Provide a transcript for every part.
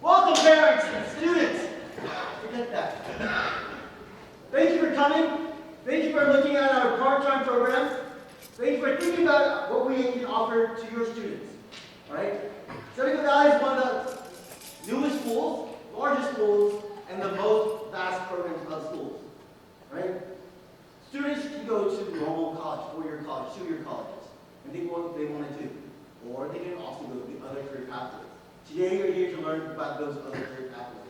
Welcome, parents and students. Forget that. Thank you for coming. Thank you for looking at our part-time program. Thank you for thinking about what we can offer to your students. All right? Seneca Valley is one of the newest schools, largest schools, and the most vast programs of schools. Right? Students can go to normal college, four-year college, two-year colleges, and think what they want to do. Or they can also go to the other career pathways. Today you're here to learn about those other career pathways.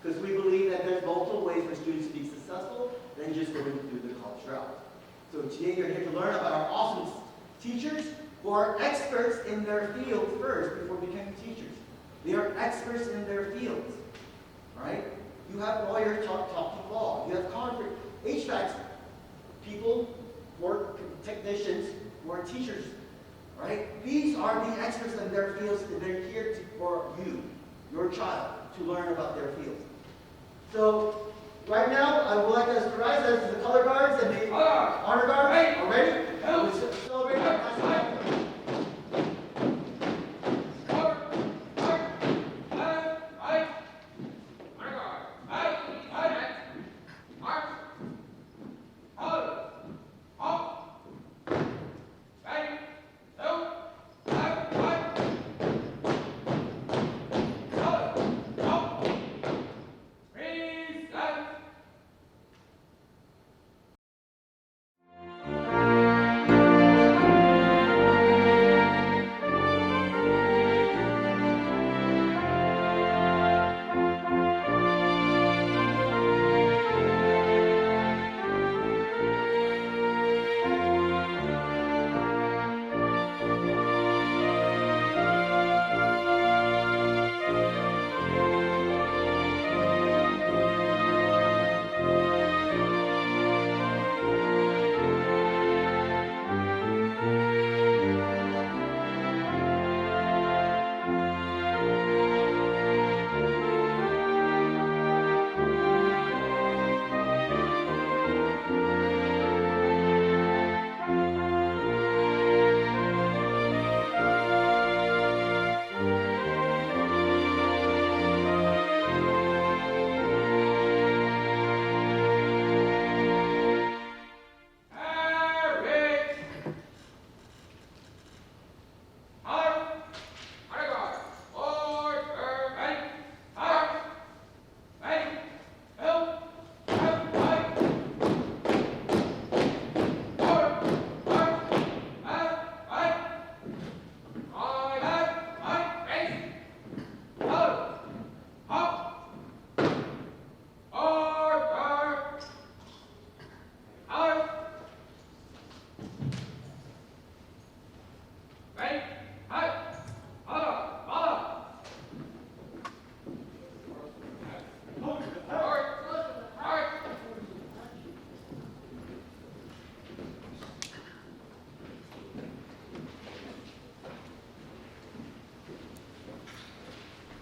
Because we believe that there's multiple ways for students to be successful than just going through the college route. So today you're here to learn about our awesome teachers who are experts in their field first before becoming teachers. They are experts in their fields. Right? You have lawyers talking law. You have concrete, HVAC people, or technicians, who are teachers. Right? These are the experts in their fields, and they're here for you, your child, to learn about their fields. So, right now, I would like us to rise as the color guards and the honor guards are ready. Let's celebrate our class.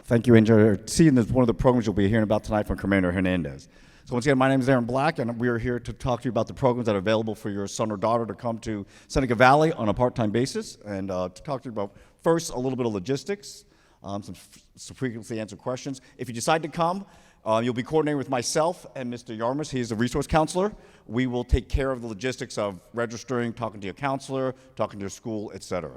Thank you, Angel. Seeing is one of the programs you'll be hearing about tonight from Commander Hernandez. So once again, my name is Aaron Black, and we are here to talk to you about the programs that are available for your son or daughter to come to Seneca Valley on a part-time basis, and to talk to you about, first, a little bit of logistics, some frequently answered questions. If you decide to come, you'll be coordinating with myself and Mr. Yarmus. He is the resource counselor. We will take care of the logistics of registering, talking to your counselor, talking to your school, etc.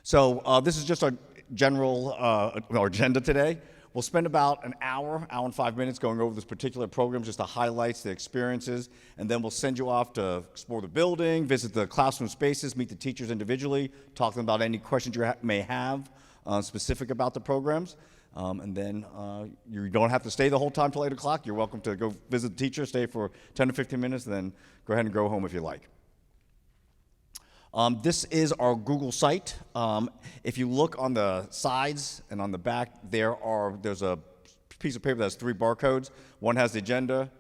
So this is just a general our agenda today. We'll spend about an hour and 5 minutes going over this particular program, just the highlights, the experiences, and then we'll send you off to explore the building, visit the classroom spaces, meet the teachers individually, talk to them about any questions you may have specific about the programs. And then you don't have to stay the whole time till 8 o'clock. You're welcome to go visit the teacher, stay for 10 to 15 minutes, and then go ahead and go home if you like. This is our Google site. If you look on the sides and on the back, there's a piece of paper that has 3 barcodes. One has the agenda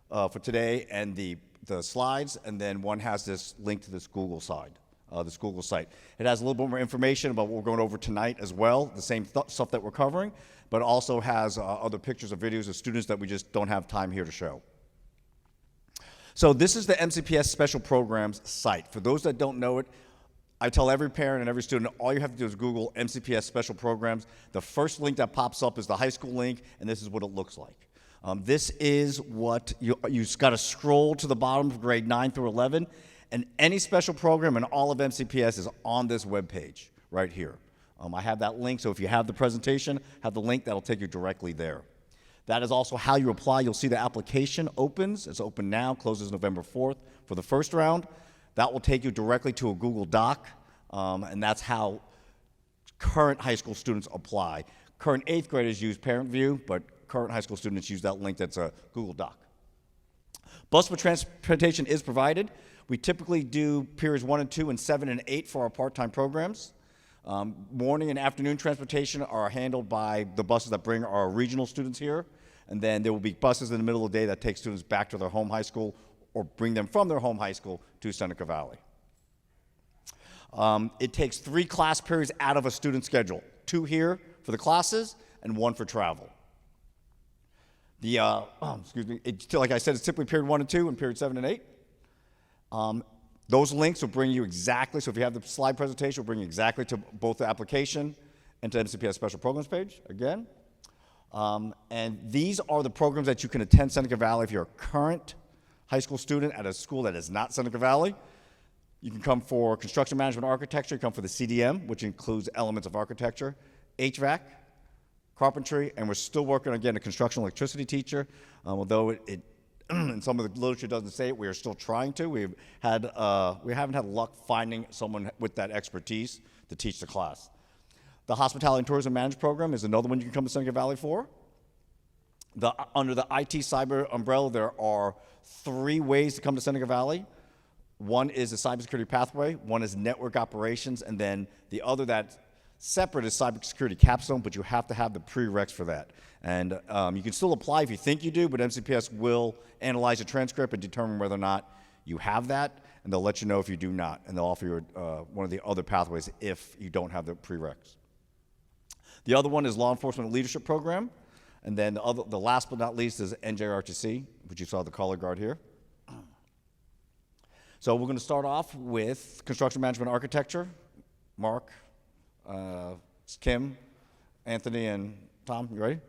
for today and the slides, and then one has this link to this Google site. It has a little bit more information about what we're going over tonight as well, the same stuff that we're covering, but also has other pictures or videos of students that we just don't have time here to show. So this is the MCPS Special Programs site. For those that don't know it, I tell every parent and every student, all you have to do is Google MCPS special programs. The first link that pops up is the high school link, and this is what it looks like. This is what you got to scroll to the bottom of grade 9 through 11, and any special program in all of MCPS is on this web page right here. I have that link, so if you have the presentation, have the link, that'll take you directly there. That is also how you apply. You'll see the application opens. It's open now, closes November 4th for the first round. That will take you directly to a Google Doc, and that's how current high school students apply. Current 8th graders use Parent View, but current high school students use that link that's a Google Doc. Bus for transportation is provided. We typically do periods 1 and 2 and 7 and 8 for our part-time programs. Morning and afternoon transportation are handled by the buses that bring our regional students here, and then there will be buses in the middle of the day that take students back to their home high school or bring them from their home high school to Seneca Valley. It takes 3 class periods out of a student schedule, 2 here for the classes and 1 for travel. Like I said, it's typically period 1 and 2 and period 7 and 8. Those links will bring you exactly, so if you have the slide presentation, will bring you exactly to both the application and to MCPS Special Programs page, again. And these are the programs that you can attend Seneca Valley if you're a current high school student at a school that is not Seneca Valley. You can come for construction management architecture, you come for the CDM, which includes elements of architecture, HVAC, carpentry, and we're still working on getting a construction electricity teacher, although it and some of the literature doesn't say it, we are still trying to. We haven't had luck finding someone with that expertise to teach the class. The Hospitality and Tourism Management Program is another one you can come to Seneca Valley for. Under the IT cyber umbrella, there are 3 ways to come to Seneca Valley. One is the cybersecurity pathway, one is network operations, and then the other that's separate is cybersecurity capstone, but you have to have the prereqs for that. And you can still apply if you think you do, but MCPS will analyze your transcript and determine whether or not you have that, and they'll let you know if you do not, and they'll offer you one of the other pathways if you don't have the prereqs. The other one is Law Enforcement Leadership Program, and then the last but not least is NJRTC, which you saw the color guard here. So we're going to start off with Construction Management Architecture. Mark, Kim, Anthony, and Tom, you ready?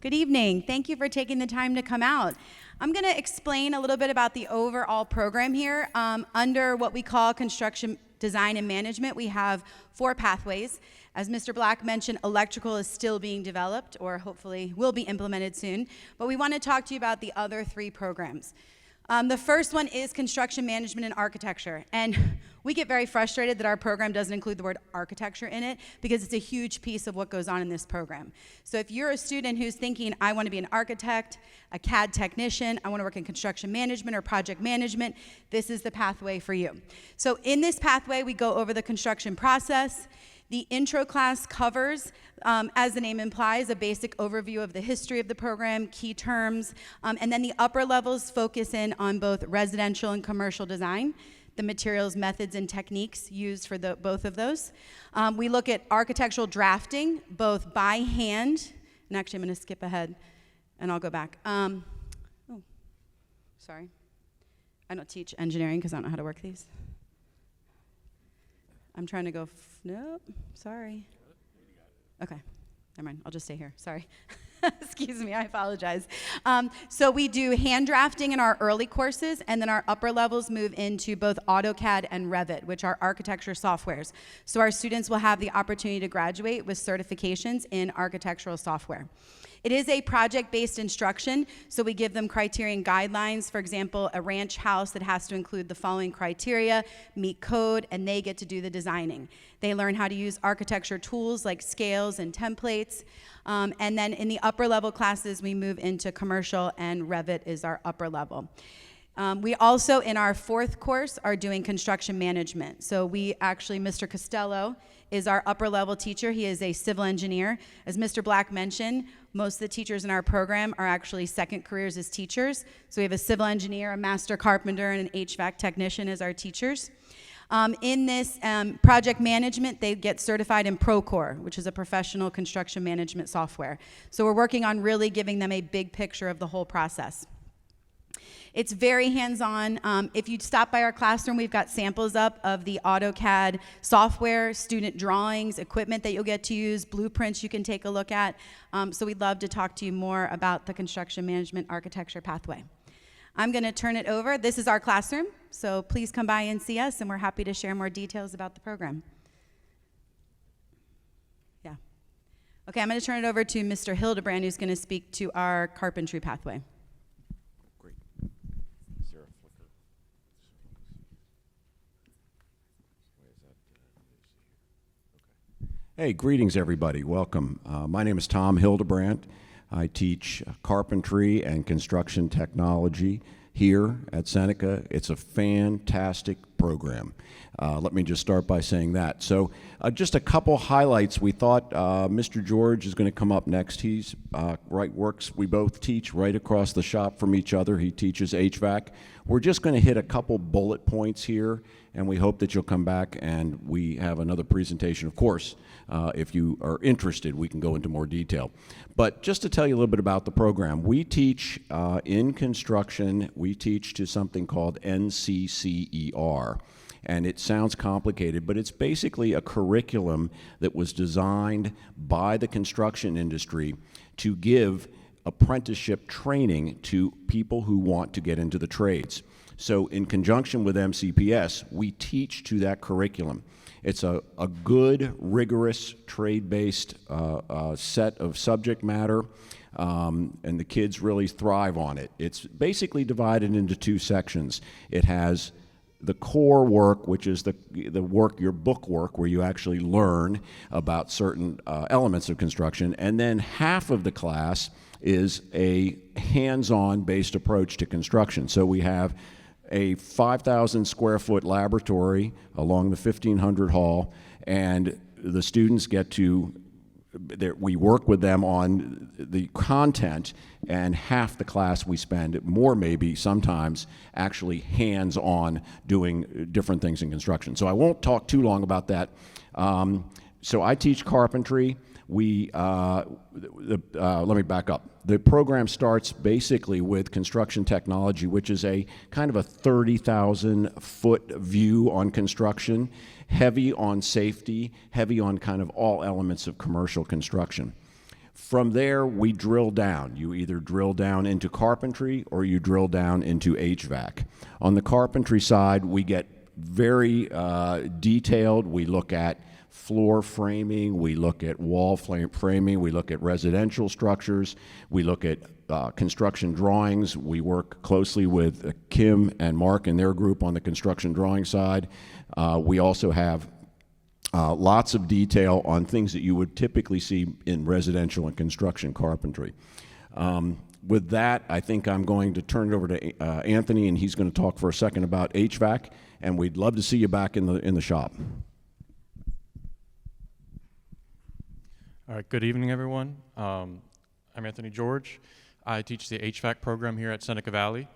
Good evening. Thank you for taking the time to come out. I'm going to explain a little bit about the overall program here. Under what we call construction design and management, we have 4 pathways. As Mr. Black mentioned, electrical is still being developed, or hopefully will be implemented soon. But we want to talk to you about the other 3 programs. The first one is construction management and architecture. And we get very frustrated that our program doesn't include the word architecture in it because it's a huge piece of what goes on in this program. So if you're a student who's thinking, I want to be an architect, a CAD technician, I want to work in construction management or project management, this is the pathway for you. So in this pathway, we go over the construction process. The intro class covers, as the name implies, a basic overview of the history of the program, key terms, and then the upper levels focus in on both residential and commercial design, the materials, methods, and techniques used for both of those. We look at architectural drafting, both by hand, and actually I'm going to skip ahead, and I'll go back. Sorry. I don't teach engineering because I don't know how to work these. I'm trying to go, nope, sorry. Okay, never mind, I'll just stay here, sorry. Excuse me, I apologize. So we do hand drafting in our early courses, and then our upper levels move into both AutoCAD and Revit, which are architecture softwares. So our students will have the opportunity to graduate with certifications in architectural software. It is a project-based instruction, so we give them criterion guidelines. For example, a ranch house that has to include the following criteria, meet code, and they get to do the designing. They learn how to use architecture tools like scales and templates. And then in the upper level classes, we move into commercial, and Revit is our upper level. We also, in our 4th course, are doing construction management. So we actually, Mr. Costello is our upper level teacher. He is a civil engineer. As Mr. Black mentioned, Most of the teachers in our program are actually second careers as teachers. So we have a civil engineer, a master carpenter, and an HVAC technician as our teachers. In this project management, they get certified in Procore, which is a professional construction management software. So we're working on really giving them a big picture of the whole process. It's very hands-on. If you stop by our classroom, we've got samples up of the AutoCAD software, student drawings, equipment that you'll get to use, blueprints you can take a look at. So we'd love to talk to you more about the construction management architecture pathway. I'm going to turn it over. This is our classroom, so please come by and see us, and we're happy to share more details about the program. Yeah. Okay, I'm going to turn it over to Mr. Hildebrand, who's going to speak to our carpentry pathway. Great. Is there a flicker? Hey, greetings everybody. Welcome. My name is Tom Hildebrand. I teach carpentry and construction technology here at Seneca. It's a fantastic program. Let me just start by saying that. So just a couple highlights. We thought Mr. George is going to come up next. He's we both teach right across the shop from each other. He teaches HVAC. We're just going to hit a couple bullet points here, and we hope that you'll come back and we have another presentation. Of course, if you are interested, we can go into more detail. But just to tell you a little bit about the program, we teach in construction, we teach to something called NCCER. And it sounds complicated, but it's basically a curriculum that was designed by the construction industry to give apprenticeship training to people who want to get into the trades. So in conjunction with MCPS, we teach to that curriculum. It's a good, rigorous, trade-based set of subject matter, and the kids really thrive on it. It's basically divided into two sections. It has the core work, which is the work, your book work, where you actually learn about certain elements of construction, and then half of the class is a hands-on based approach to construction. So we have a 5,000 square foot laboratory along the 1500 hall, and the students get to, we work with them on the content, and half the class we spend, more maybe sometimes, actually hands-on doing different things in construction. So I won't talk too long about that. So I teach carpentry. Let me back up. The program starts basically with construction technology, which is a kind of a 30,000 foot view on construction, heavy on safety, heavy on kind of all elements of commercial construction. From there, we drill down. You either drill down into carpentry or you drill down into HVAC. On the carpentry side, we get very detailed. We look at floor framing, we look at wall framing, we look at residential structures, we look at construction drawings. We work closely with Kim and Mark and their group on the construction drawing side. We also have lots of detail on things that you would typically see in residential and construction carpentry. With that, I think I'm going to turn it over to Anthony, and he's going to talk for a second about HVAC, and we'd love to see you back in the shop. All right, good evening, everyone. I'm Anthony George. I teach the HVAC program here at Seneca Valley.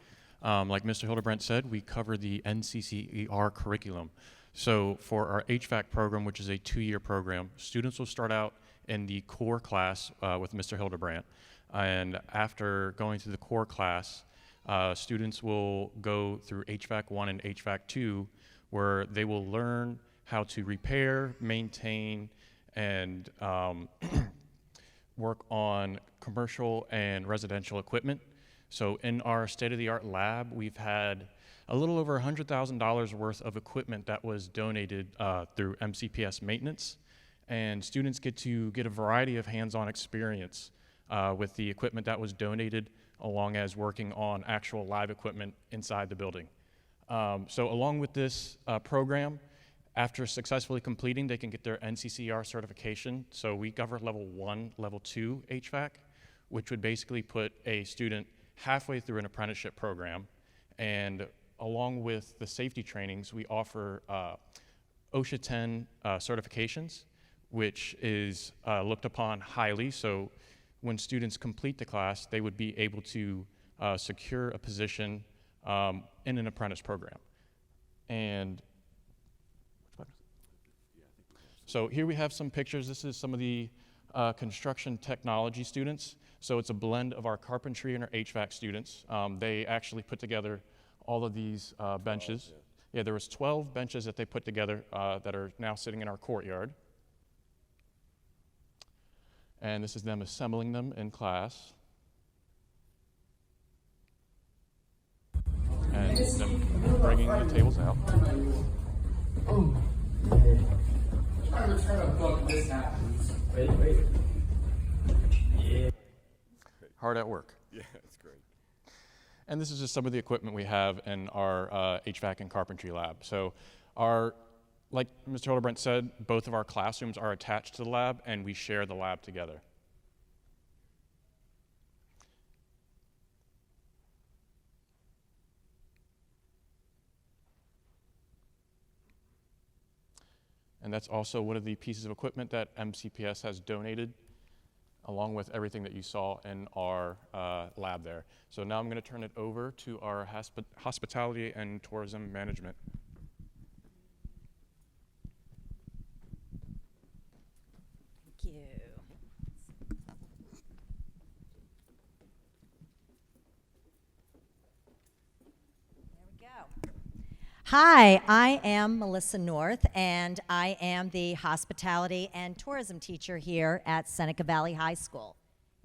Like Mr. Hildebrand said, we cover the NCCER curriculum. So for our HVAC program, which is a 2-year program, students will start out in the core class with Mr. Hildebrand. And after going through the core class, students will go through HVAC 1 and HVAC 2, where they will learn how to repair, maintain, and work on commercial and residential equipment. So in our state-of-the-art lab, we've had a little over $100,000 worth of equipment that was donated through MCPS maintenance, and students get to get a variety of hands-on experience with the equipment that was donated, along as working on actual live equipment inside the building. So along with this program, after successfully completing, they can get their NCCER certification. So we cover level 1, level 2 HVAC, which would basically put a student halfway through an apprenticeship program. And along with the safety trainings, we offer OSHA 10 certifications, which is looked upon highly. So when students complete the class, they would be able to secure a position in an apprentice program. And so here we have some pictures. This is some of the construction technology students. So it's a blend of our carpentry and our HVAC students. They actually put together all of these benches. Yeah, there was 12 benches that they put together that are now sitting in our courtyard. And this is them assembling them in class. And them bringing the tables out. Trying to return a book, this happens. Wait. Yeah. Hard at work. Yeah, that's great. And this is just some of the equipment we have in our HVAC and carpentry lab. So like Mr. Hildebrandt said, both of our classrooms are attached to the lab, and we share the lab together. And that's also one of the pieces of equipment that MCPS has donated, along with everything that you saw in our lab there. So now I'm going to turn it over to our hospitality and tourism management. Thank you. There we go. Hi, I am Melissa North, and I am the hospitality and tourism teacher here at Seneca Valley High School.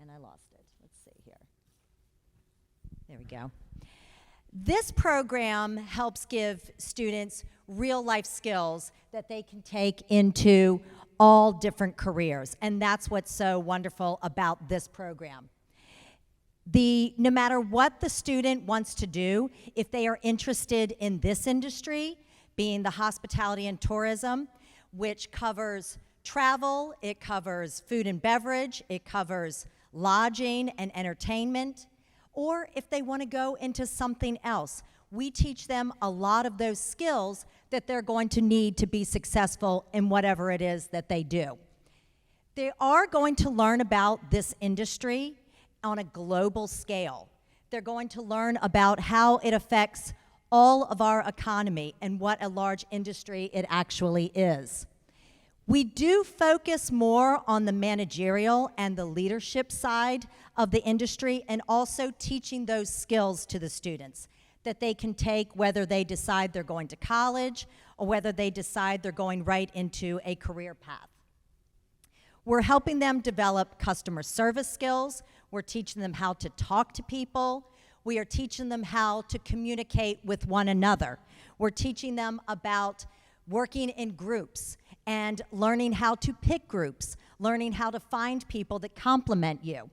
And I lost it. Let's see here. There we go. This program helps give students real-life skills that they can take into all different careers, and that's what's so wonderful about this program. No matter what the student wants to do, if they are interested in this industry, being the hospitality and tourism, which covers travel, it covers food and beverage, it covers lodging and entertainment, or if they want to go into something else, we teach them a lot of those skills that they're going to need to be successful in whatever it is that they do. They are going to learn about this industry on a global scale. They're going to learn about how it affects all of our economy and what a large industry it actually is. We do focus more on the managerial and the leadership side of the industry, and also teaching those skills to the students that they can take whether they decide they're going to college or whether they decide they're going right into a career path. We're helping them develop customer service skills. We're teaching them how to talk to people. We are teaching them how to communicate with one another. We're teaching them about working in groups and learning how to pick groups, learning how to find people that complement you.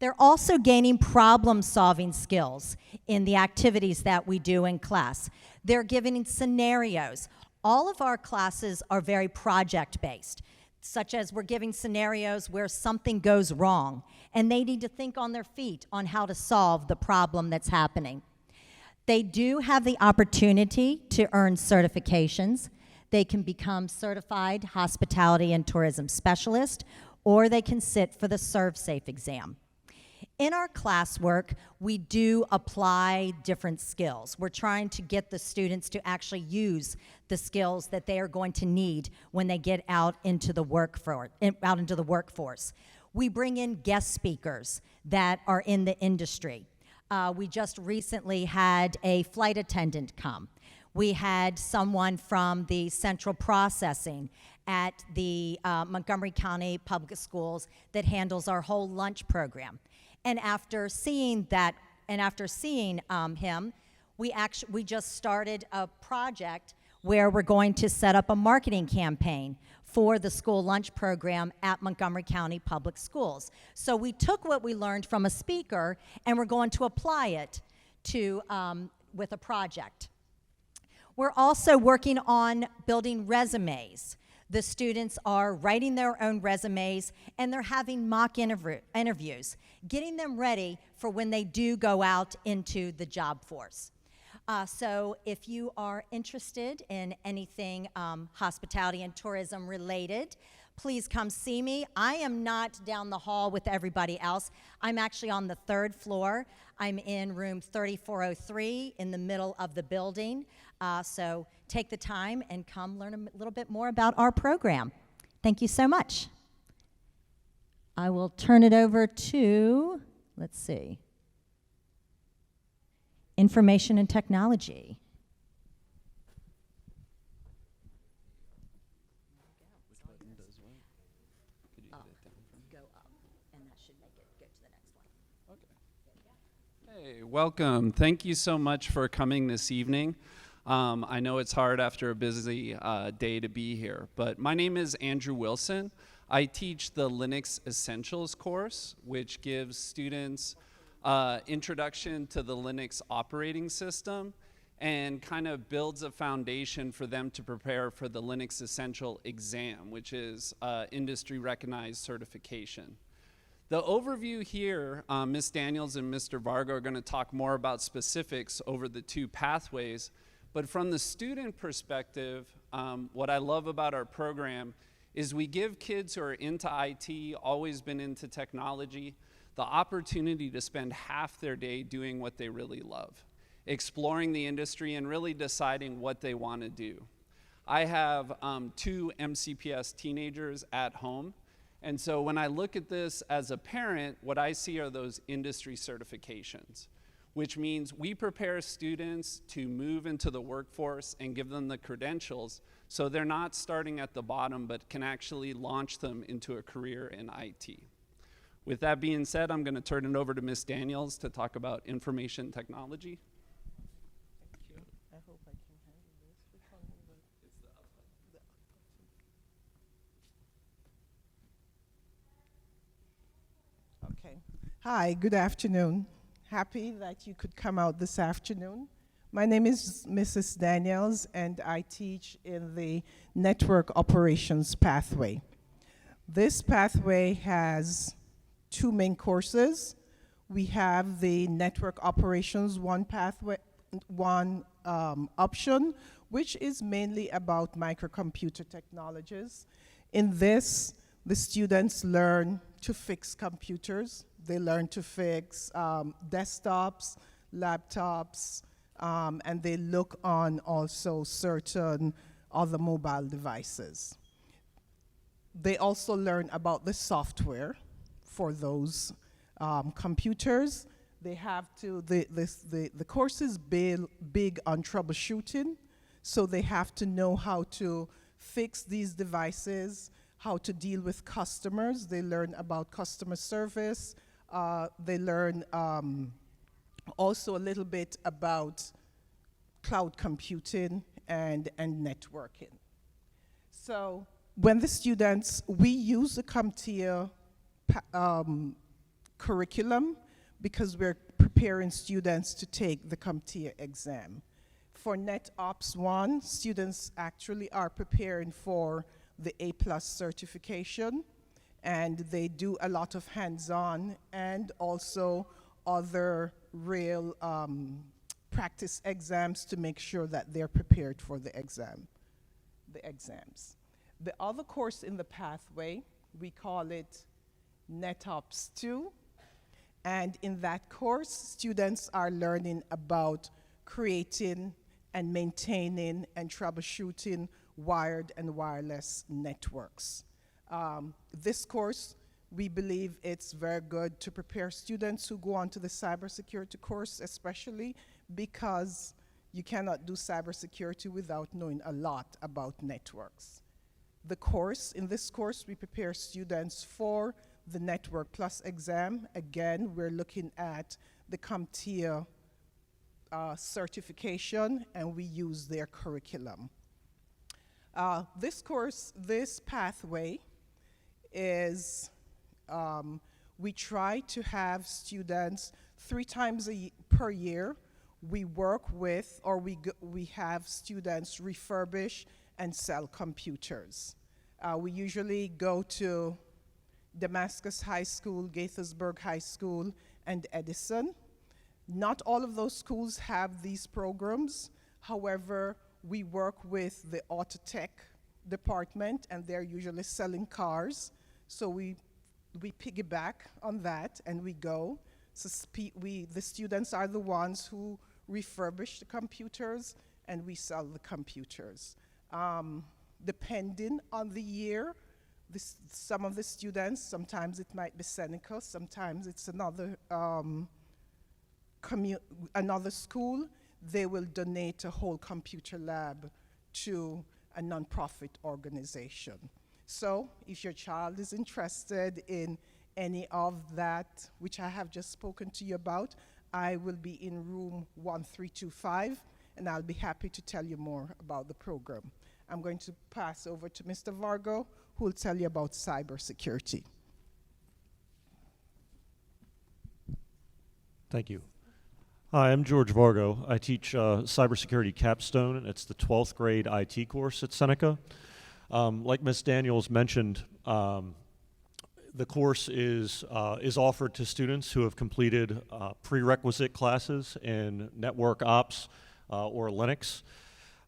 They're also gaining problem-solving skills in the activities that we do in class. They're giving scenarios. All of our classes are very project-based, such as we're giving scenarios where something goes wrong, and they need to think on their feet on how to solve the problem that's happening. They do have the opportunity to earn certifications. They can become certified hospitality and tourism specialist, or they can sit for the ServSafe exam. In our classwork, we do apply different skills. We're trying to get the students to actually use the skills that they are going to need when they get out into the workforce. We bring in guest speakers that are in the industry. We just recently had a flight attendant come. We had someone from the central processing at the Montgomery County Public Schools that handles our whole lunch program. And after seeing him, we just started a project where we're going to set up a marketing campaign for the school lunch program at Montgomery County Public Schools. So we took what we learned from a speaker and we're going to apply it to with a project. We're also working on building resumes. The students are writing their own resumes, and they're having mock interviews, getting them ready for when they do go out into the job force. So if you are interested in anything hospitality and tourism related, please come see me. I am not down the hall with everybody else. I'm actually on the 3rd floor. I'm in room 3403 in the middle of the building. So take the time and come learn a little bit more about our program. Thank you so much. I will turn it over to, let's see, information and technology. Go up, and that should make it go to the next one. Hey, welcome. Thank you so much for coming this evening. I know it's hard after a busy day to be here, but my name is Andrew Wilson. I teach the Linux Essentials course, which gives students introduction to the Linux operating system and kind of builds a foundation for them to prepare for the Linux Essential exam, which is industry recognized certification. The overview here, Ms. Daniels and Mr. Varga are going to talk more about specifics over the 2 pathways, but from the student perspective, what I love about our program is we give kids who are into IT, always been into technology, the opportunity to spend half their day doing what they really love, exploring the industry and really deciding what they want to do. I have 2 MCPS teenagers at home, and so when I look at this as a parent, what I see are those industry certifications, which means we prepare students to move into the workforce and give them the credentials so they're not starting at the bottom but can actually launch them into a career in IT. With that being said, I'm going to turn it over to Ms. Daniels to talk about information technology. Thank you. I hope I can handle this. Which one is it? It's the up button. Okay. Hi, good afternoon. Happy that you could come out this afternoon. My name is Mrs. Daniels, and I teach in the Network Operations pathway. This pathway has 2 main courses. We have the Network Operations one option, which is mainly about microcomputer technologies. In this, the students learn to fix computers. They learn to fix desktops, laptops, and they look on also certain other mobile devices. They also learn about the software for those computers. They have to, the course is big on troubleshooting, so they have to know how to fix these devices, how to deal with customers. They learn about customer service. They learn also a little bit about cloud computing and networking. So when the students, we use the CompTIA curriculum because we're preparing students to take the CompTIA exam. For NetOps 1, students actually are preparing for the A+ certification, and they do a lot of hands-on and also other real practice exams to make sure that they're prepared for the exams. The other course in the pathway, we call it NetOps 2, and in that course, students are learning about creating and maintaining and troubleshooting wired and wireless networks. This course, we believe it's very good to prepare students who go on to the cybersecurity course, especially because you cannot do cybersecurity without knowing a lot about networks. In this course, we prepare students for the Network Plus exam. Again, we're looking at the CompTIA certification, and we use their curriculum. This pathway is, we try to have students 3 times per year. We work with, or we have students refurbish and sell computers. We usually go to Damascus High School, Gaithersburg High School, and Edison. Not all of those schools have these programs. However, we work with the Autotech department, and they're usually selling cars. So we piggyback on that, and we go. So the students are the ones who refurbish the computers, and we sell the computers. Depending on the year, some of the students, sometimes it might be Seneca, sometimes it's another another school, they will donate a whole computer lab to a nonprofit organization. So if your child is interested in any of that, which I have just spoken to you about, I will be in room 1325, and I'll be happy to tell you more about the program. I'm going to pass over to Mr. Vargo, who will tell you about cybersecurity. Thank you. Hi, I'm George Vargo. I teach cybersecurity capstone, and it's the 12th grade IT course at Seneca. Like Ms. Daniels mentioned, the course is offered to students who have completed prerequisite classes in network ops or Linux.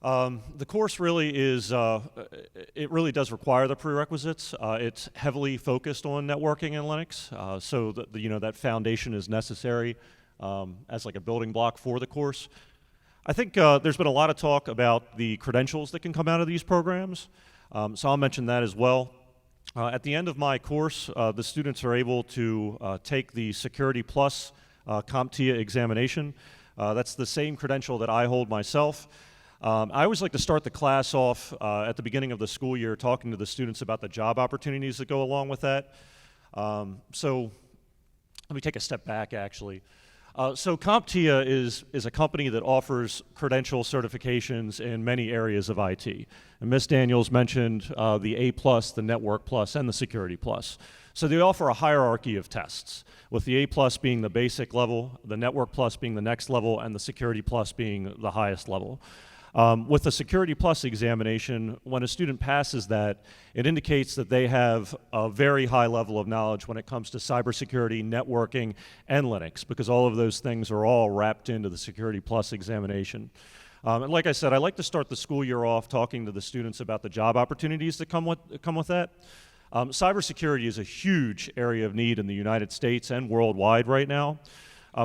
The course really is, it really does require the prerequisites. It's heavily focused on networking in Linux, so that, that foundation is necessary as like a building block for the course. I think there's been a lot of talk about the credentials that can come out of these programs, so I'll mention that as well. At the end of my course, the students are able to take the Security Plus CompTIA examination. That's the same credential that I hold myself. I always like to start the class off at the beginning of the school year talking to the students about the job opportunities that go along with that. So let me take a step back, actually. So CompTIA is a company that offers credential certifications in many areas of IT. And Ms. Daniels mentioned the A+, the Network Plus, and the Security Plus. So they offer a hierarchy of tests, with the A+ being the basic level, the Network Plus being the next level, and the Security Plus being the highest level. With the Security Plus examination, when a student passes that, it indicates that they have a very high level of knowledge when it comes to cybersecurity, networking, and Linux, because all of those things are all wrapped into the Security Plus examination. And like I said, I like to start the school year off talking to the students about the job opportunities that come with that. Cybersecurity is a huge area of need in the United States and worldwide right now.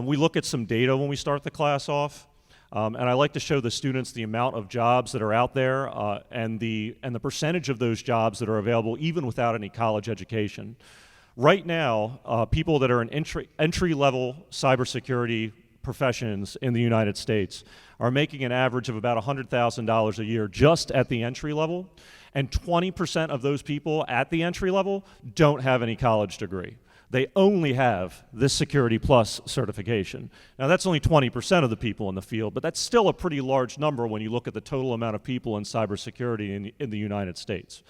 We look at some data when we start the class off. And I like to show the students the amount of jobs that are out there and the percentage of those jobs that are available even without any college education. Right now, people that are in entry-level cybersecurity professions in the United States are making an average of about $100,000 a year just at the entry level, and 20% of those people at the entry level don't have any college degree. They only have this Security Plus certification. Now that's only 20% of the people in the field, but that's still a pretty large number when you look at the total amount of people in cybersecurity in the United States.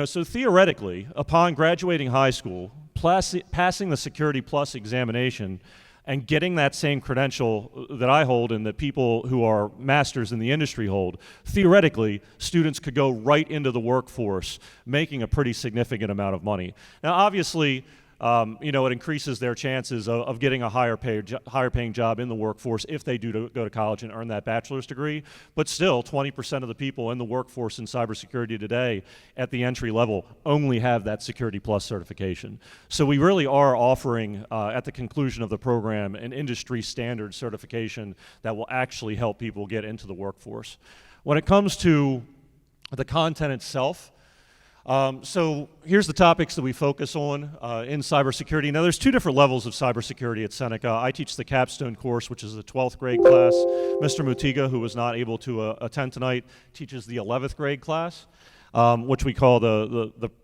So theoretically, upon graduating high school, passing the Security Plus examination, and getting that same credential that I hold and that people who are masters in the industry hold, theoretically, students could go right into the workforce making a pretty significant amount of money. Now obviously, it increases their chances of getting a higher paying job in the workforce if they do go to college and earn that bachelor's degree. But still, 20% of the people in the workforce in cybersecurity today at the entry level only have that Security Plus certification. So we really are offering, at the conclusion of the program, an industry standard certification that will actually help people get into the workforce. When it comes to the content itself, so here's the topics that we focus on in cybersecurity. Now there's two different levels of cybersecurity at Seneca. I teach the capstone course, which is the 12th grade class. Mr. Mutiga, who was not able to attend tonight, teaches the 11th grade class, which we call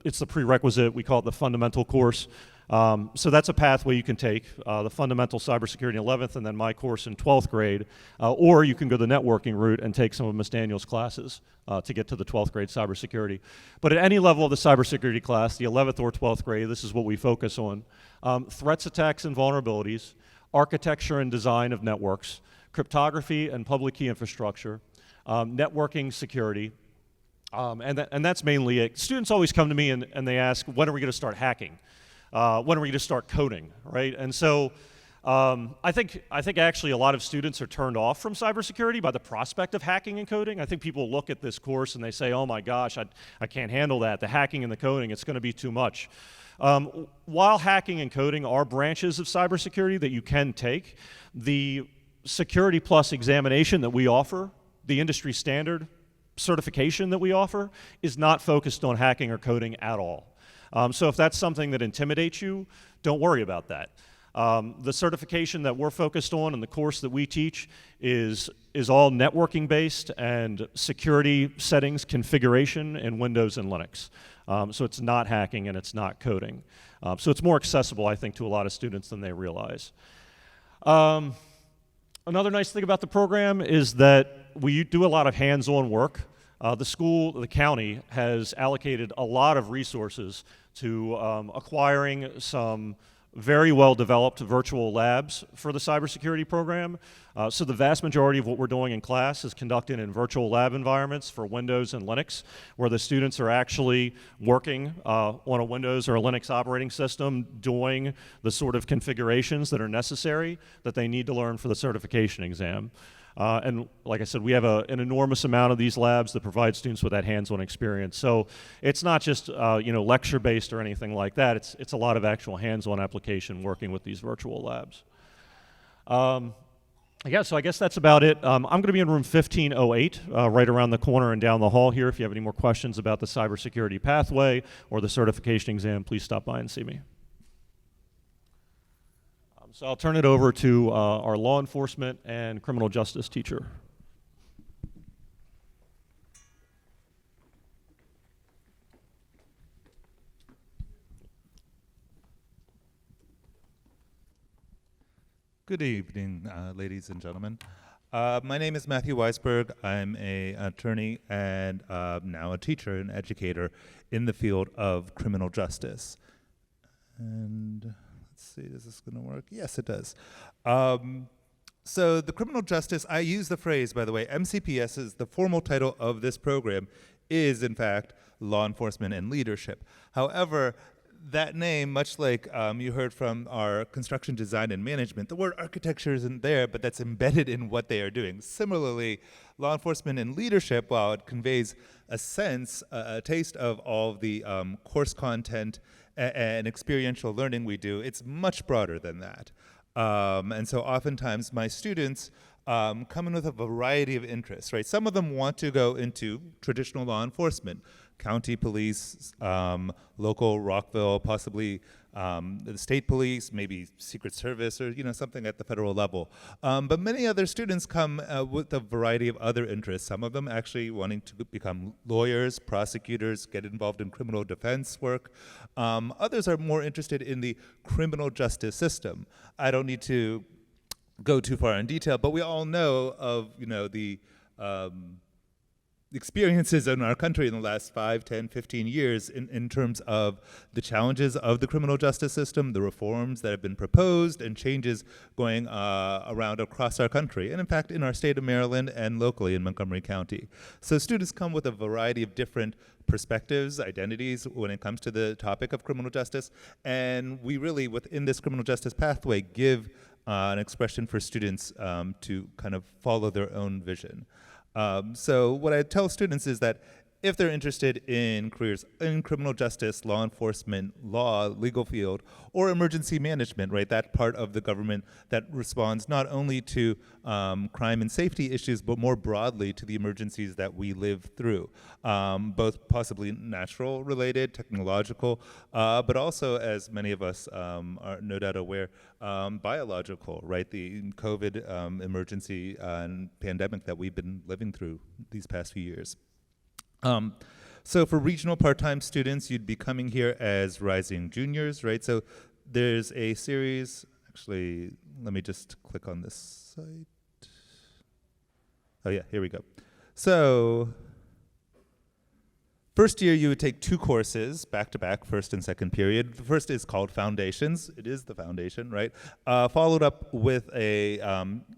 it's the prerequisite, we call it the fundamental course. So that's a pathway you can take, the fundamental cybersecurity in 11th and then my course in 12th grade, or you can go the networking route and take some of Ms. Daniels' classes to get to the 12th grade cybersecurity. But at any level of the cybersecurity class, the 11th or 12th grade, this is what we focus on. Threats, attacks, and vulnerabilities, architecture and design of networks, cryptography and public key infrastructure, networking security, and that's mainly it. Students always come to me and they ask, when are we going to start hacking? When are we going to start coding, right? And so I think actually a lot of students are turned off from cybersecurity by the prospect of hacking and coding. I think people look at this course and they say, oh my gosh, I can't handle that. The hacking and the coding, it's going to be too much. While hacking and coding are branches of cybersecurity that you can take, the Security Plus examination that we offer, the industry standard certification that we offer, is not focused on hacking or coding at all. So if that's something that intimidates you, don't worry about that. The certification that we're focused on and the course that we teach is all networking based and security settings configuration in Windows and Linux. So it's not hacking and it's not coding. So it's more accessible, I think, to a lot of students than they realize. Another nice thing about the program is that we do a lot of hands-on work. The county has allocated a lot of resources to acquiring some very well-developed virtual labs for the cybersecurity program. So the vast majority of what we're doing in class is conducted in virtual lab environments for Windows and Linux, where the students are actually working on a Windows or a Linux operating system, doing the sort of configurations that are necessary that they need to learn for the certification exam. And like I said, we have an enormous amount of these labs that provide students with that hands-on experience. So it's not just lecture-based or anything like that. It's a lot of actual hands-on application working with these virtual labs. So I guess that's about it. I'm going to be in room 1508, right around the corner and down the hall here. If you have any more questions about the cybersecurity pathway or the certification exam, please stop by and see me. So I'll turn it over to our law enforcement and criminal justice teacher. Good evening, ladies and gentlemen. My name is Matthew Weisberg. I'm an attorney and now a teacher and educator in the field of criminal justice. And let's see, is this going to work? Yes, it does. So the criminal justice, I use the phrase, by the way, MCPS is the formal title of this program is, in fact, law enforcement and leadership. However, that name, much like you heard from our construction design and management, the word architecture isn't there, but that's embedded in what they are doing. Similarly, law enforcement and leadership, while it conveys a sense, a taste of all of the course content and experiential learning we do, it's much broader than that. And so oftentimes my students come in with a variety of interests, right? Some of them want to go into traditional law enforcement, county police, local Rockville, possibly the state police, maybe Secret Service, or something at the federal level. But many other students come with a variety of other interests. Some of them actually wanting to become lawyers, prosecutors, get involved in criminal defense work. Others are more interested in the criminal justice system. I don't need to go too far in detail, but we all know of the experiences in our country in the last 5, 10, 15 years in terms of the challenges of the criminal justice system, the reforms that have been proposed, and changes going around across our country, and in fact in our state of Maryland and locally in Montgomery County. So students come with a variety of different perspectives, identities when it comes to the topic of criminal justice, and we really, within this criminal justice pathway, give an expression for students to kind of follow their own vision. So what I tell students is that if they're interested in careers in criminal justice, law enforcement, law, legal field, or emergency management, right, that part of the government that responds not only to crime and safety issues, but more broadly to the emergencies that we live through, both possibly natural related, technological, but also, as many of us are no doubt aware, biological, right, the COVID emergency and pandemic that we've been living through these past few years. So for regional part-time students, you'd be coming here as rising juniors, right? So there's a series, actually, let me just click on this site. Oh yeah, here we go. So first year you would take 2 courses, back-to-back, first and second period. The first is called Foundations. It is the foundation, right? Followed up with a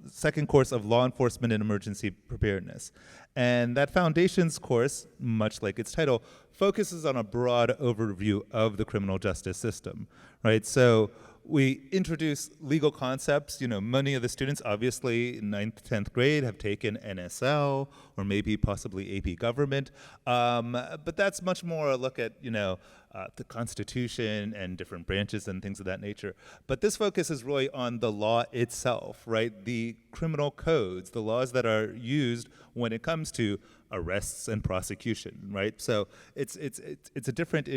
second course of Law Enforcement and Emergency Preparedness. And that Foundations course, much like its title, focuses on a broad overview of the criminal justice system, right? So we introduce legal concepts. Many of the students, obviously, in 9th, 10th grade have taken NSL or maybe possibly AP Government. But that's much more a look at, the Constitution and different branches and things of that nature. But this focus is really on the law itself, right? The criminal codes, the laws that are used when it comes to arrests and prosecution, right? So it's a different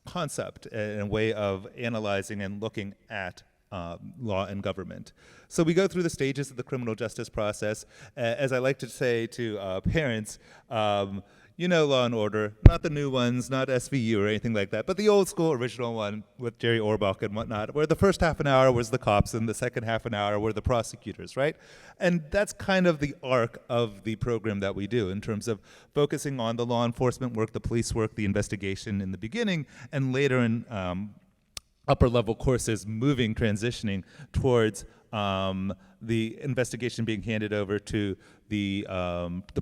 concept and a way of analyzing and looking at law and government. So we go through the stages of the criminal justice process. As I like to say to parents, Law and Order, not the new ones, not SVU or anything like that, but the old school original one with Jerry Orbach and whatnot, where the first half an hour was the cops and the second half an hour were the prosecutors, right? And that's kind of the arc of the program that we do in terms of focusing on the law enforcement work, the police work, the investigation in the beginning, and later in upper level courses transitioning towards the investigation being handed over to the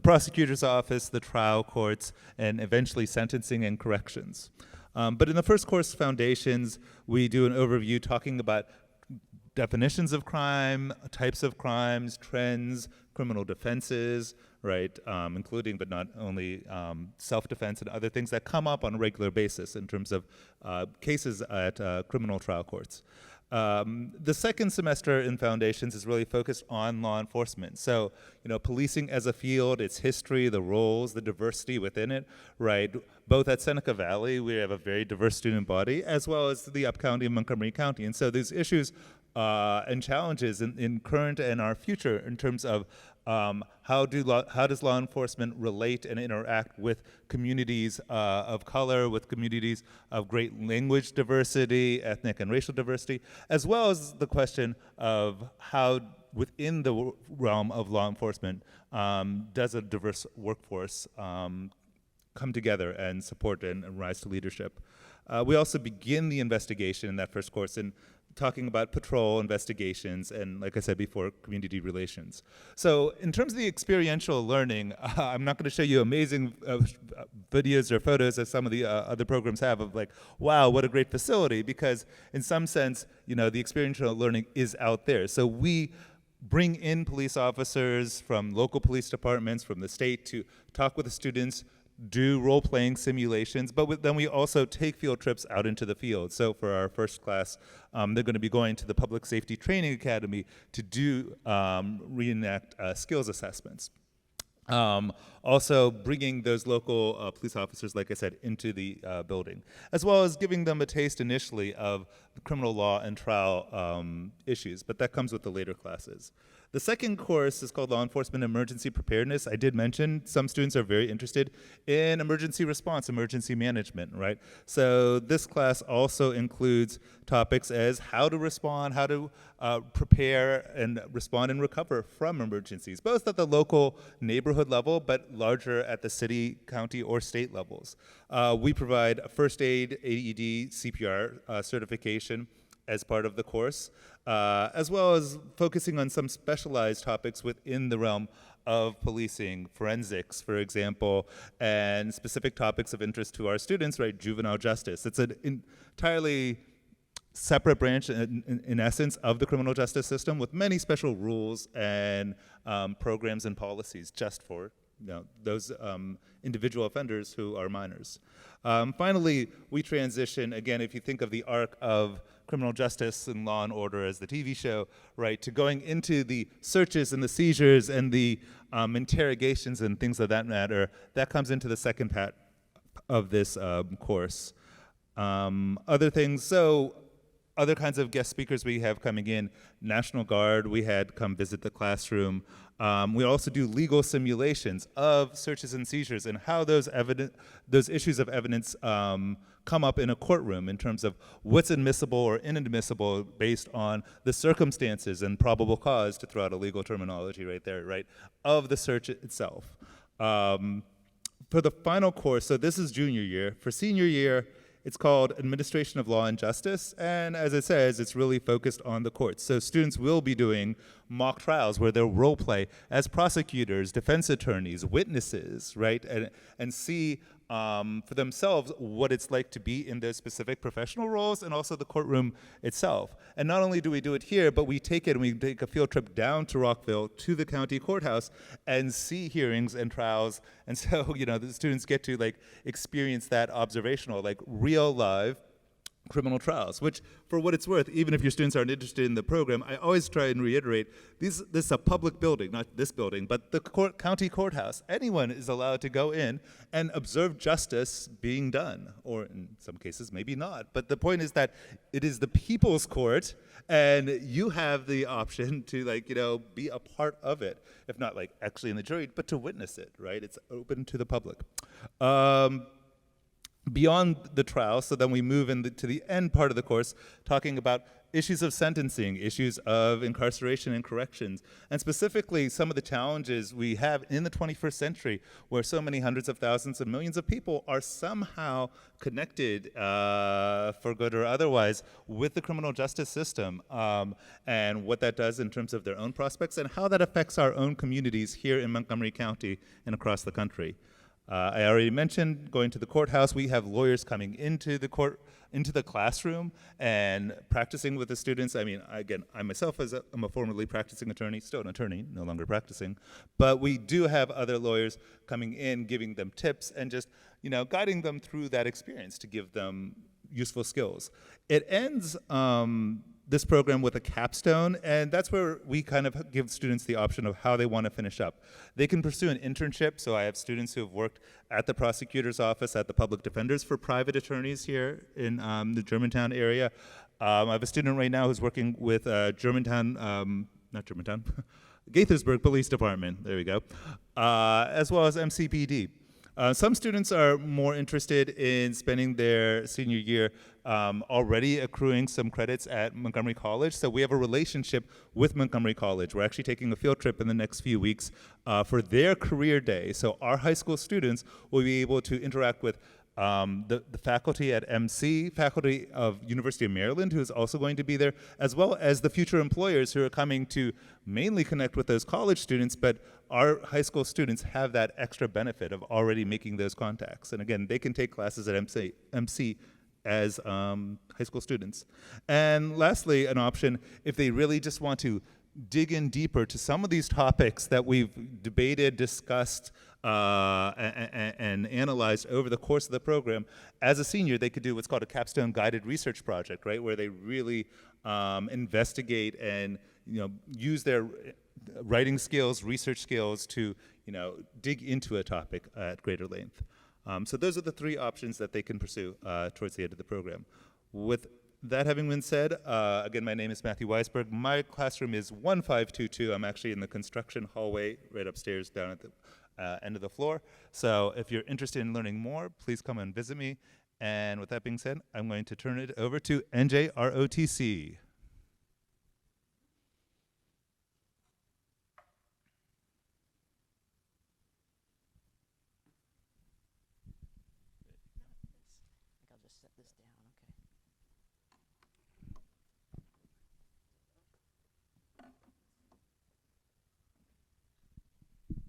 prosecutor's office, the trial courts, and eventually sentencing and corrections. But in the first course, Foundations, we do an overview talking about definitions of crime, types of crimes, trends, criminal defenses, right, including but not only self-defense and other things that come up on a regular basis in terms of cases at criminal trial courts. The second semester in Foundations is really focused on law enforcement. So, policing as a field, its history, the roles, the diversity within it, right? Both at Seneca Valley, we have a very diverse student body, as well as the up-county and Montgomery County. And so these issues and challenges in current and our future in terms of how does law enforcement relate and interact with communities of color, with communities of great language diversity, ethnic and racial diversity, as well as the question of how within the realm of law enforcement does a diverse workforce come together and support and rise to leadership. We also begin the investigation in that first course in talking about patrol investigations and, like I said before, community relations. So in terms of the experiential learning, I'm not going to show you amazing videos or photos as some of the other programs have of like, wow, what a great facility, because in some sense, the experiential learning is out there. So we bring in police officers from local police departments, from the state, to talk with the students, do role-playing simulations, but then we also take field trips out into the field. So for our first class, they're going to be going to the Public Safety Training Academy to do reenact skills assessments. Also bringing those local police officers, like I said, into the building, as well as giving them a taste initially of the criminal law and trial issues, but that comes with the later classes. The second course is called Law Enforcement Emergency Preparedness. I did mention some students are very interested in emergency response, emergency management, right? So this class also includes topics as how to respond, how to prepare and respond and recover from emergencies, both at the local neighborhood level, but larger at the city, county, or state levels. We provide a first aid, AED, CPR certification as part of the course, as well as focusing on some specialized topics within the realm of policing, forensics, for example, and specific topics of interest to our students, right? Juvenile justice. It's an entirely separate branch, in essence, of the criminal justice system with many special rules and programs and policies just for those individual offenders who are minors. Finally, we transition, again, if you think of the arc of criminal justice and Law and Order as the TV show, right, to going into the searches and the seizures and the interrogations and things of that matter, that comes into the second part of this course. Other things, so other kinds of guest speakers we have coming in, National Guard, we had come visit the classroom. We also do legal simulations of searches and seizures and how those issues of evidence come up in a courtroom in terms of what's admissible or inadmissible based on the circumstances and probable cause, to throw out a legal terminology right there, right, of the search itself. For the final course, so this is junior year. For senior year, it's called Administration of Law and Justice, and as it says, it's really focused on the courts. So students will be doing mock trials where they'll role play as prosecutors, defense attorneys, witnesses, right, and see for themselves what it's like to be in those specific professional roles and also the courtroom itself. And not only do we do it here, but we take a field trip down to Rockville to the county courthouse and see hearings and trials. And so, the students get to experience that observational, real live criminal trials, which, for what it's worth, even if your students aren't interested in the program, I always try and reiterate, this is a public building, not this building, but the county courthouse. Anyone is allowed to go in and observe justice being done, or in some cases, maybe not. But the point is that it is the people's court, and you have the option to, be a part of it, if not, actually in the jury, but to witness it, right? It's open to the public. Beyond the trial, so then we move to the end part of the course, talking about issues of sentencing, issues of incarceration and corrections, and specifically some of the challenges we have in the 21st century, where so many hundreds of thousands and millions of people are somehow connected, for good or otherwise, with the criminal justice system, and what that does in terms of their own prospects, and how that affects our own communities here in Montgomery County and across the country. I already mentioned going to the courthouse. We have lawyers coming into the classroom and practicing with the students. I mean, again, I myself am a formerly practicing attorney, still an attorney, no longer practicing, but we do have other lawyers coming in, giving them tips and just, guiding them through that experience to give them useful skills. It ends this program with a capstone, and that's where we kind of give students the option of how they want to finish up. They can pursue an internship, so I have students who have worked at the prosecutor's office, at the public defenders for private attorneys here in the Germantown area. I have a student right now who's working with Gaithersburg Police Department, there we go, as well as MCPD. Some students are more interested in spending their senior year already accruing some credits at Montgomery College. So we have a relationship with Montgomery College. We're actually taking a field trip in the next few weeks for their career day. So our high school students will be able to interact with the faculty at MC, faculty of University of Maryland, who is also going to be there, as well as the future employers who are coming to mainly connect with those college students, but our high school students have that extra benefit of already making those contacts. And again, they can take classes at MC as high school students. And lastly, an option, if they really just want to dig in deeper to some of these topics that we've debated, discussed, and analyzed over the course of the program, as a senior, they could do what's called a capstone guided research project, right, where they really investigate and use their writing skills, research skills to dig into a topic at greater length. So those are the three options that they can pursue towards the end of the program. With that having been said, again, my name is Matthew Weisberg. My classroom is 1522. I'm actually in the construction hallway right upstairs down at the end of the floor. So if you're interested in learning more, please come and visit me. And with that being said, I'm going to turn it over to NJROTC. I'll just set this down, okay.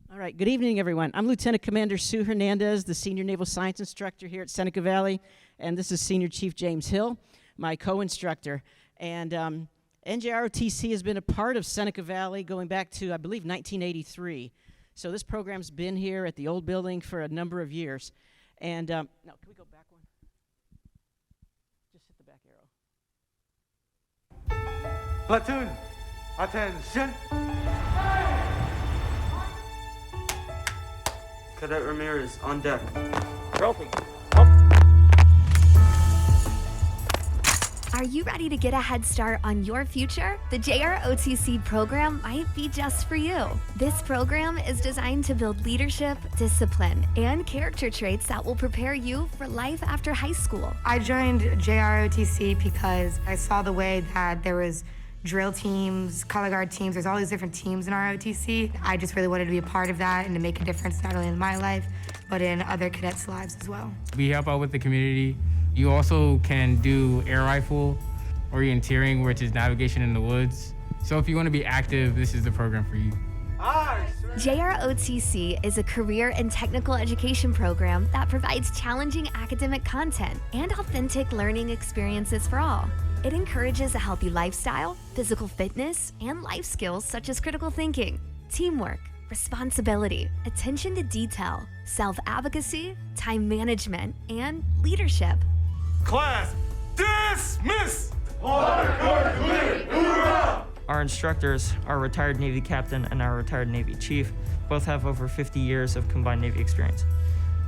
All right, good evening, everyone. I'm Lieutenant Commander Sue Hernandez, the Senior Naval Science Instructor here at Seneca Valley, and this is Senior Chief James Hill, my co-instructor. And NJROTC has been a part of Seneca Valley going back to, I believe, 1983. So this program's been here at the old building for a number of years. And, no, can we go back one? Just hit the back arrow. Platoon, attention! Cadet Ramirez on deck. Trophy. Are you ready to get a head start on your future? The JROTC program might be just for you. This program is designed to build leadership, discipline, and character traits that will prepare you for life after high school. I joined JROTC because I saw the way that there was drill teams, color guard teams, there's all these different teams in our OTC. I just really wanted to be a part of that and to make a difference not only in my life, but in other cadets' lives as well. We help out with the community. You also can do air rifle, orienteering, which is navigation in the woods. So if you want to be active, this is the program for you. Aye, sir. JROTC is a career and technical education program that provides challenging academic content and authentic learning experiences for all. It encourages a healthy lifestyle, physical fitness, and life skills such as critical thinking, teamwork, responsibility, attention to detail, self-advocacy, time management, and leadership. Class dismissed! Our instructors, our retired Navy captain and our retired Navy chief, both have over 50 years of combined Navy experience.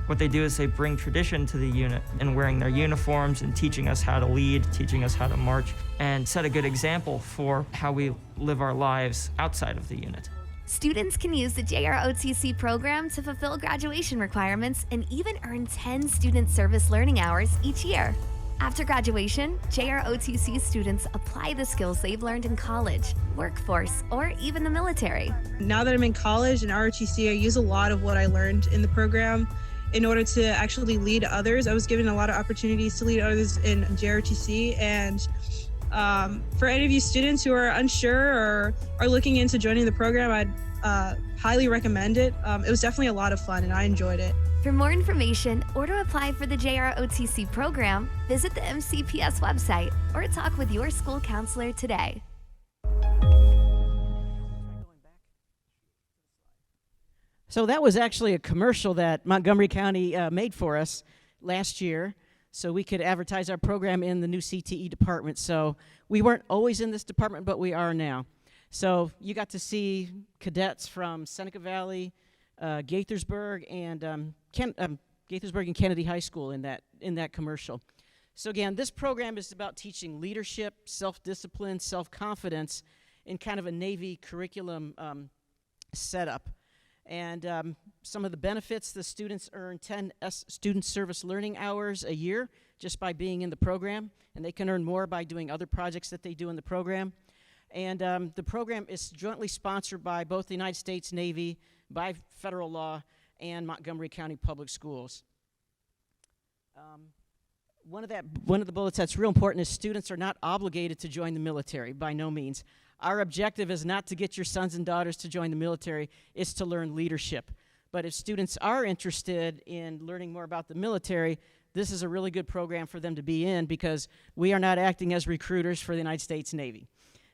What they do is they bring tradition to the unit in wearing their uniforms and teaching us how to lead, teaching us how to march, and set a good example for how we live our lives outside of the unit. Students can use the JROTC program to fulfill graduation requirements and even earn 10 student service learning hours each year. After graduation, JROTC students apply the skills they've learned in college, workforce, or even the military. Now that I'm in college in ROTC, I use a lot of what I learned in the program in order to actually lead others. I was given a lot of opportunities to lead others in JROTC, and for any of you students who are unsure or are looking into joining the program, I'd highly recommend it. It was definitely a lot of fun and I enjoyed it. For more information or to apply for the JROTC program, visit the MCPS website or talk with your school counselor today. So that was actually a commercial that Montgomery County made for us last year so we could advertise our program in the new CTE department. So we weren't always in this department, but we are now. So you got to see cadets from Seneca Valley, Gaithersburg, and Gaithersburg and Kennedy High School in that commercial. So again, this program is about teaching leadership, self-discipline, self-confidence in kind of a Navy curriculum setup. And some of the benefits, the students earn 10 student service learning hours a year just by being in the program, and they can earn more by doing other projects that they do in the program. And the program is jointly sponsored by both the United States Navy, by federal law, and Montgomery County Public Schools. One of the bullets that's real important is students are not obligated to join the military, by no means. Our objective is not to get your sons and daughters to join the military, it's to learn leadership. But if students are interested in learning more about the military, this is a really good program for them to be in because we are not acting as recruiters for the United States Navy.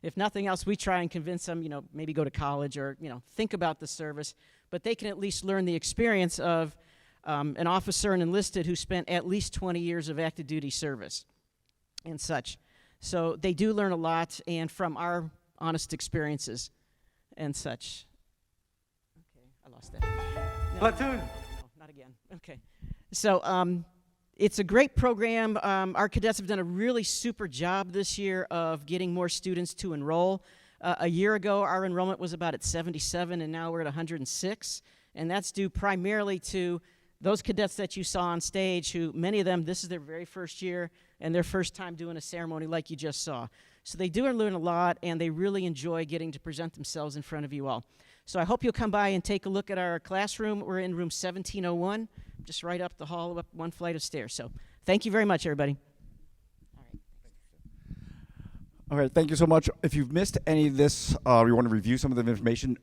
If nothing else, we try and convince them, maybe go to college or, think about the service, but they can at least learn the experience of an officer and enlisted who spent at least 20 years of active duty service and such. So they do learn a lot, and from our honest experiences and such. Okay, I lost that. No, Platoon. No, not again. Okay. So it's a great program. Our cadets have done a really super job this year of getting more students to enroll. A year ago, our enrollment was about at 77, and now we're at 106. And that's due primarily to those cadets that you saw on stage who, many of them, this is their very first year and their first time doing a ceremony like you just saw. So they do learn a lot, and they really enjoy getting to present themselves in front of you all. So I hope you'll come by and take a look at our classroom. We're in room 1701, just right up the hall, up one flight of stairs. So thank you very much, everybody. All right, thank you so much. If you've missed any of this, or you want to review some of the information,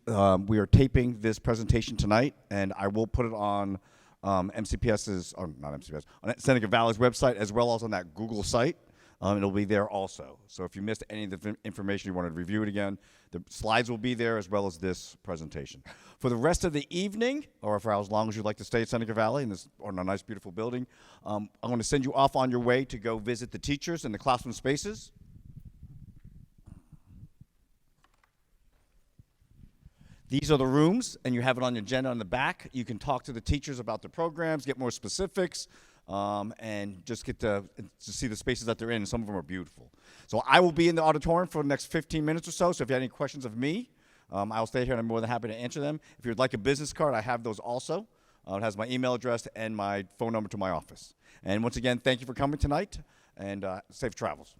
we are taping this presentation tonight, and I will put it on MCPS's, or not MCPS, on Seneca Valley's website, as well as on that Google site. It'll be there also. So if you missed any of the information, you wanted to review it again, the slides will be there as well as this presentation. For the rest of the evening, or for as long as you'd like to stay at Seneca Valley in a nice, beautiful building, I'm going to send you off on your way to go visit the teachers in the classroom spaces. These are the rooms, and you have it on your agenda on the back. You can talk to the teachers about the programs, get more specifics, and just get to see the spaces that they're in, and some of them are beautiful. So I will be in the auditorium for the next 15 minutes or so if you have any questions of me, I'll stay here, and I'm more than happy to answer them. If you'd like a business card, I have those also. It has my email address and my phone number to my office. And once again, thank you for coming tonight, and safe travels.